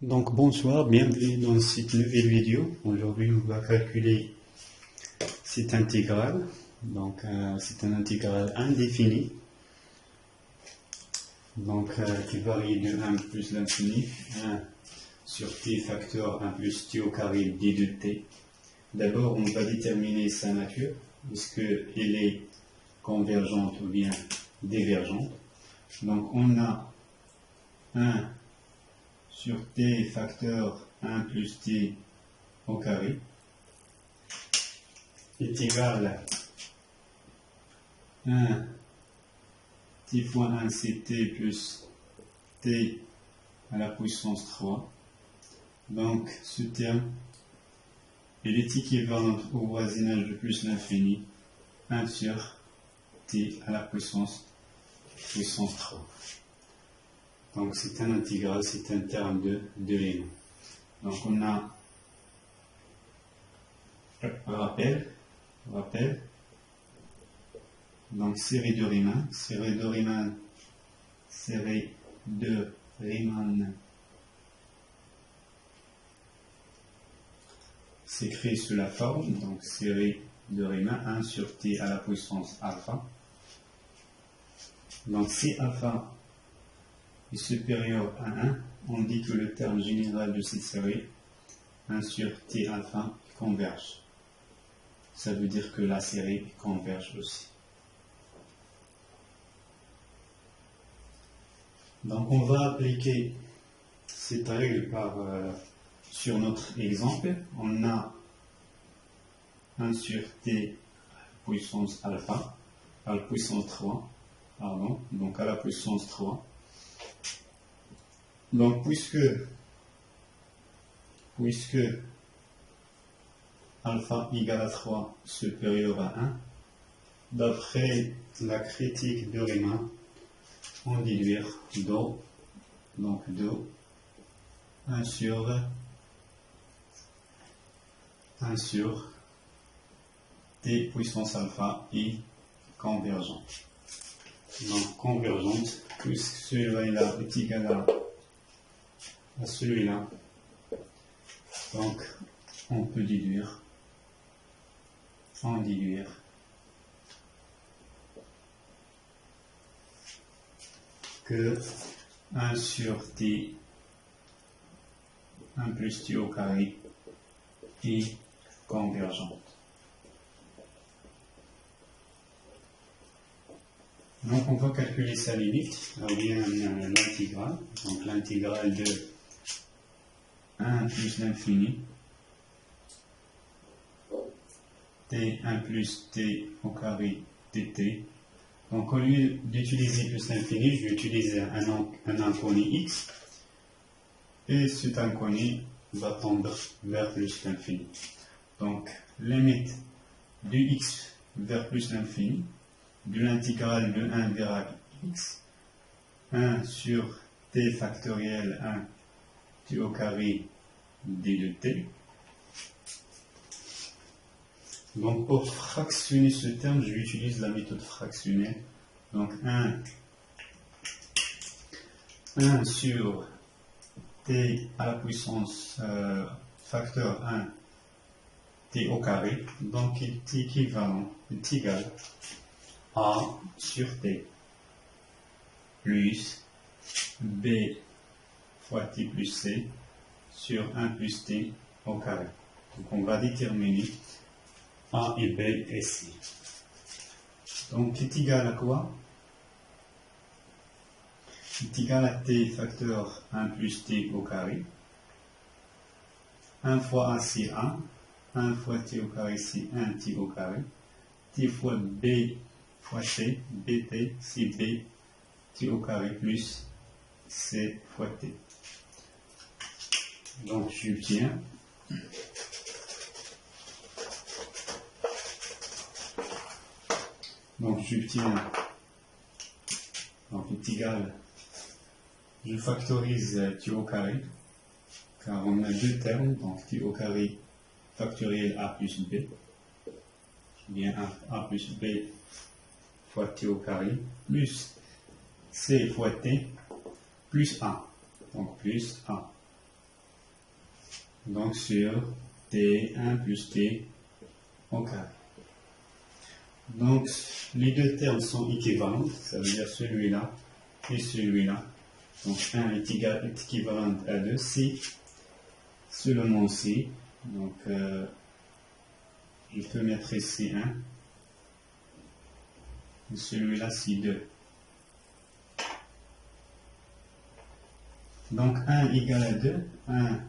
Donc bonsoir, bienvenue dans cette nouvelle vidéo. Aujourd'hui on va calculer cette intégrale. Donc c'est une intégrale indéfinie. Donc qui varie de 1 plus l'infini, 1 sur t facteur 1 plus t au carré d de t. D'abord on va déterminer sa nature. Est-ce qu'elle est convergente ou bien divergente? Donc on a 1 sur t facteur 1 plus t au carré est égal à 1 t fois 1 c'est t plus t à la puissance 3. Donc ce terme il est équivalent au voisinage de plus l'infini 1 sur t à la puissance 3. Donc c'est un intégral, c'est un terme de l'élément. Donc on a rappel, donc série de Riemann, s'écrit sous la forme, donc série de Riemann 1 sur t à la puissance alpha. Donc si alpha est supérieur à 1, on dit que le terme général de cette série 1 sur t alpha converge. Ça veut dire que la série converge aussi. Donc on va appliquer cette règle sur notre exemple. On a 1 sur t puissance alpha à la puissance 3, donc à la puissance 3. Donc puisque alpha égale à 3 supérieur à 1, d'après la critique de Riemann, on déduire do 1 sur t puissance alpha est convergente. Donc convergente, puisque celui-là est égal à celui-là, donc on peut déduire que 1 sur t 1 plus t au carré est convergente. Donc on va calculer sa limite, ou bien l'intégrale. Donc l'intégrale de 1 plus l'infini t1 plus t au carré dt. Donc au lieu d'utiliser plus l'infini, je vais utiliser un inconnu x, et cet inconnu va tendre vers plus l'infini. Donc limite de x vers plus l'infini de l'intégrale de 1 vers x, 1 sur t factoriel 1 t au carré d de t. Donc pour fractionner ce terme, je vais utiliser la méthode fractionnelle. Donc 1 sur t à la puissance facteur 1 t au carré, donc il est égal a sur t plus b fois t plus c sur 1 plus t au carré. Donc on va déterminer a et b et c. Donc est égal à quoi? Est égal à t facteur 1 plus t au carré. 1 fois a c'est a, 1 fois t au carré c'est 1 t au carré. T fois b fois c, bt c'est b t au carré plus c fois t. Donc j'obtiens est égal, je factorise t au carré, car on a deux termes, donc t au carré factoriel a plus b, bien a plus b fois t au carré, plus c fois t, plus a, donc plus a. Donc sur t1 plus t au carré. Donc les deux termes sont équivalents, ça veut dire celui-là et celui-là. Donc 1 est équivalent à 2, c'est seulement C. Donc je peux mettre ici 1. Et celui-là c'est 2. Donc 1 égale à 2, 1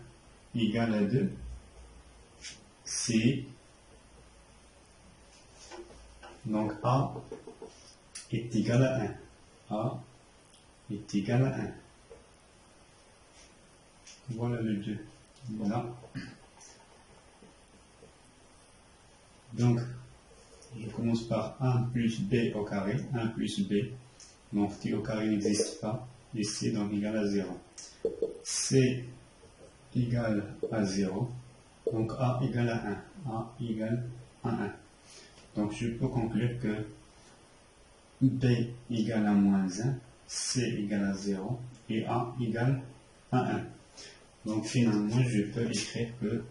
égale à 2, C. Donc A est égal à 1. A est égal à 1. Voilà le 2. Voilà. Donc, je commence par 1 plus b au carré. 1 plus b. Donc, t au carré n'existe pas. Et c donc égal à 0. C égale à 0. Donc, a égale à 1. A égale à 1. Donc, je peux conclure que b égale à moins 1, c égale à 0 et a égale à 1. Donc, finalement, je peux écrire que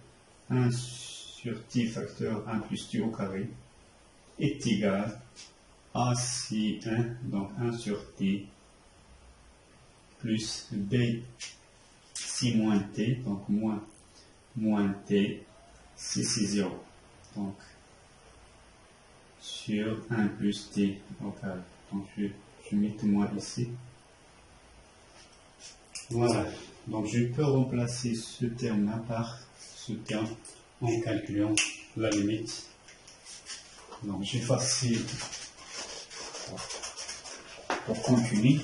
1 sur t facteur 1 plus t au carré est égal à si 1, donc 1 sur t plus b si moins t, donc moins t, si c'est 0. Donc, sur 1 plus t au carré. Donc, je mets moins ici. Voilà. Donc, je peux remplacer ce terme-là par ce terme en calculant la limite. Donc, j'efface pour continuer.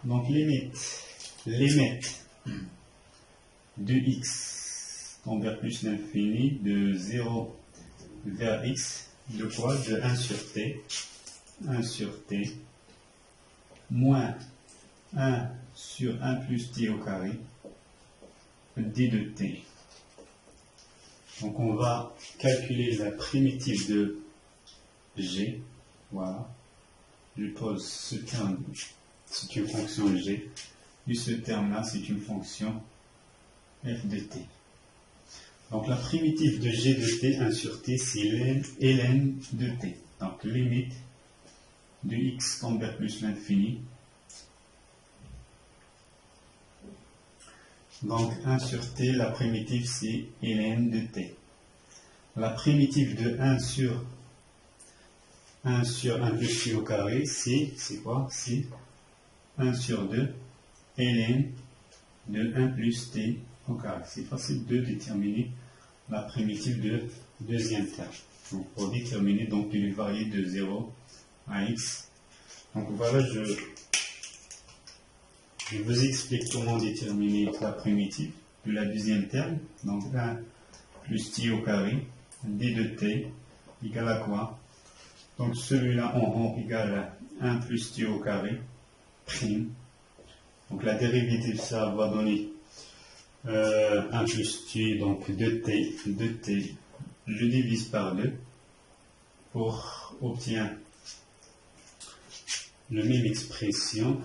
Donc, limite de x tend vers plus l'infini de 0 vers x, de quoi? De 1 sur t, moins 1 sur 1 plus t au carré, d de t. Donc on va calculer la primitive de g. Voilà. Je pose ce terme, c'est une fonction g. Et ce terme-là, c'est une fonction f de t. Donc la primitive de g de t, 1 sur t, c'est ln de t. Donc limite de x tend vers plus l'infini. Donc 1 sur t, la primitive c'est ln de t. La primitive de 1 sur 1 plus t au carré, c'est quoi? C'est 1 sur 2 ln de 1 plus t au carré. C'est facile de déterminer la primitive de deuxième terme. Donc pour déterminer donc il est varié de 0 à x. Donc voilà, je vous explique comment déterminer la primitive de la deuxième terme. Donc 1 plus t au carré, d de t, égale à quoi? Donc celui-là en haut égale à 1 plus t au carré, prime. Donc la dérivative, ça va donner 1 plus t, donc 2t, je divise par 2 pour obtenir la même expression.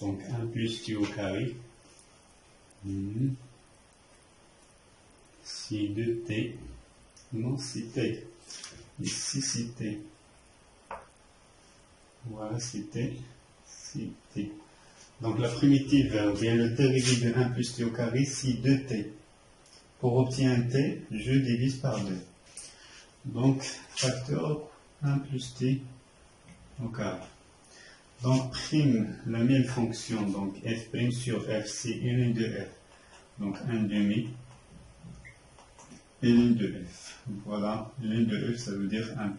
Donc 1 plus t au carré, si 2t, non c'est t, ici c'est t, voilà c'est t, c'est t. Donc la primitive, bien le dérivé de 1 plus t au carré, c'est 2t. Pour obtenir t, je divise par 2. Donc facteur 1 plus t au carré. Donc prime la même fonction, donc f' sur f, c'est ln de f. Donc 1 demi ln de f. Voilà, ln de f, ça veut dire 1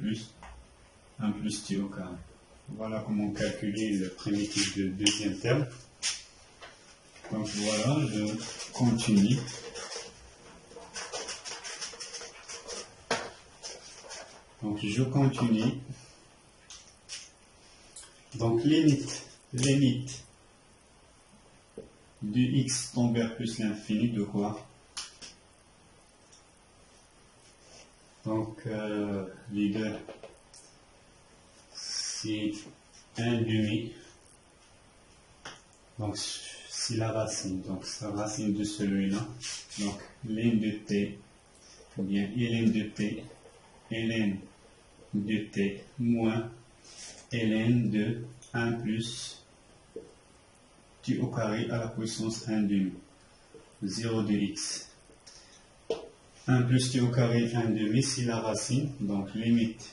plus t au carré. Voilà comment calculer le primitif de deuxième terme. Donc voilà, je continue. Donc je continue. Donc limite de x tend vers plus l'infini de quoi? Donc les deux, c'est 1 demi Donc, si la racine, donc la racine de celui-là, donc ln de t, ou bien ln de t, ln de t moins ln de 1 plus t au carré à la puissance 1 demi, 0 de x. 1 plus t au carré 1 demi, c'est la racine, donc limite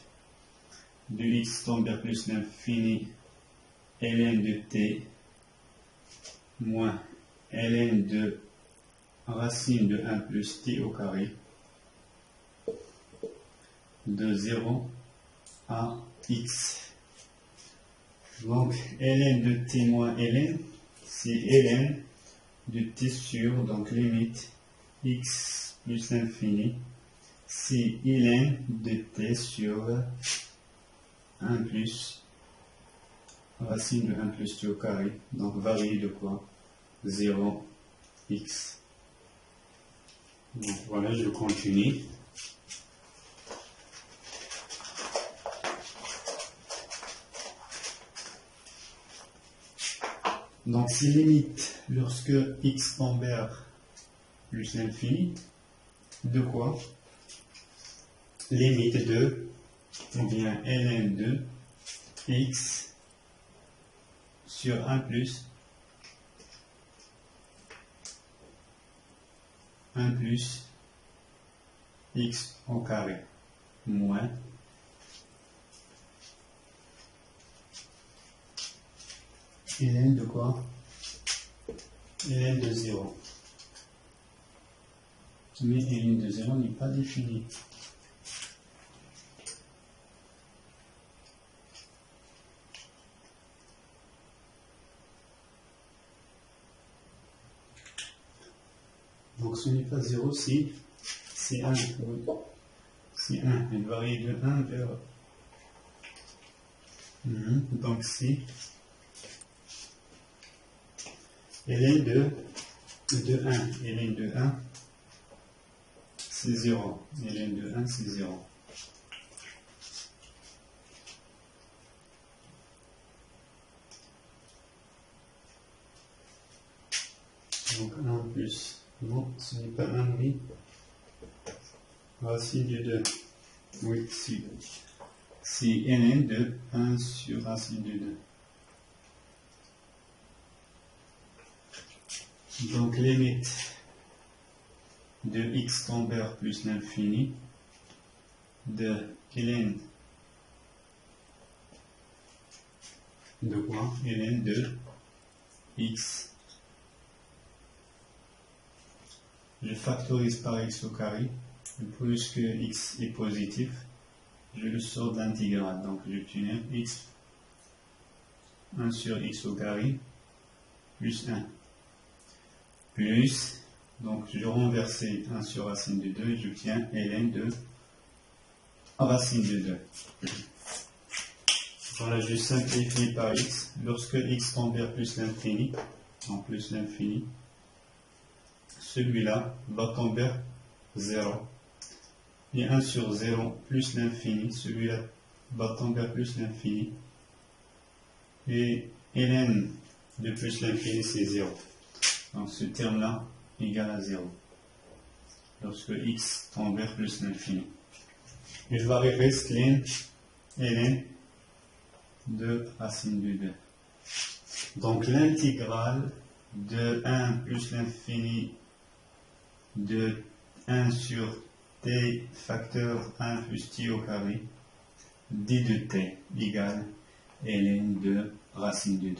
de x tend vers plus l'infini ln de t moins ln de racine de 1 plus t au carré de 0 à x. Donc ln de t moins ln, c'est ln de t sur, donc limite x plus l'infini, c'est ln de t sur 1 plus racine de 1 plus t au carré, donc varié de quoi? 0, x. Donc voilà, je continue. Donc c'est limite lorsque x tend vers plus l'infini, de quoi? Limite de, ou bien ln de x sur 1 plus 1 plus x au carré moins ln de quoi? Ln de 0. Mais ln de 0 n'est pas défini. Donc ce n'est pas 0, c'est 1. C'est 1. Elle varie de 1 vers... Donc c'est ln de 1. Ln de 1, c'est 0. Ln de 1, c'est 0. Donc 1 plus... Non, ce n'est pas 1, oui. Racine de 2. Oui, c'est ln de 1 sur racine de 2. Donc limite de x tend vers plus l'infini de ln de quoi? Ln de x. Je factorise par x au carré. Plus que x est positif, je le sors de l'intégrale. Donc j'obtiens x 1 sur x au carré plus 1. Plus, donc je renverse 1 sur racine de 2 et j'obtiens ln de racine de 2. Voilà, je simplifie par x. Lorsque x tend vers plus l'infini, en plus l'infini, celui-là va tomber vers 0. Et 1 sur 0 plus l'infini, celui-là va tomber vers plus l'infini. Et ln de plus l'infini, c'est 0. Donc ce terme-là égale à 0. Lorsque x tend vers plus l'infini. Il va rester ln de racine de 2. Donc l'intégrale de 1 plus l'infini de 1 sur t facteur 1 plus t au carré d de t égale ln de racine de 2.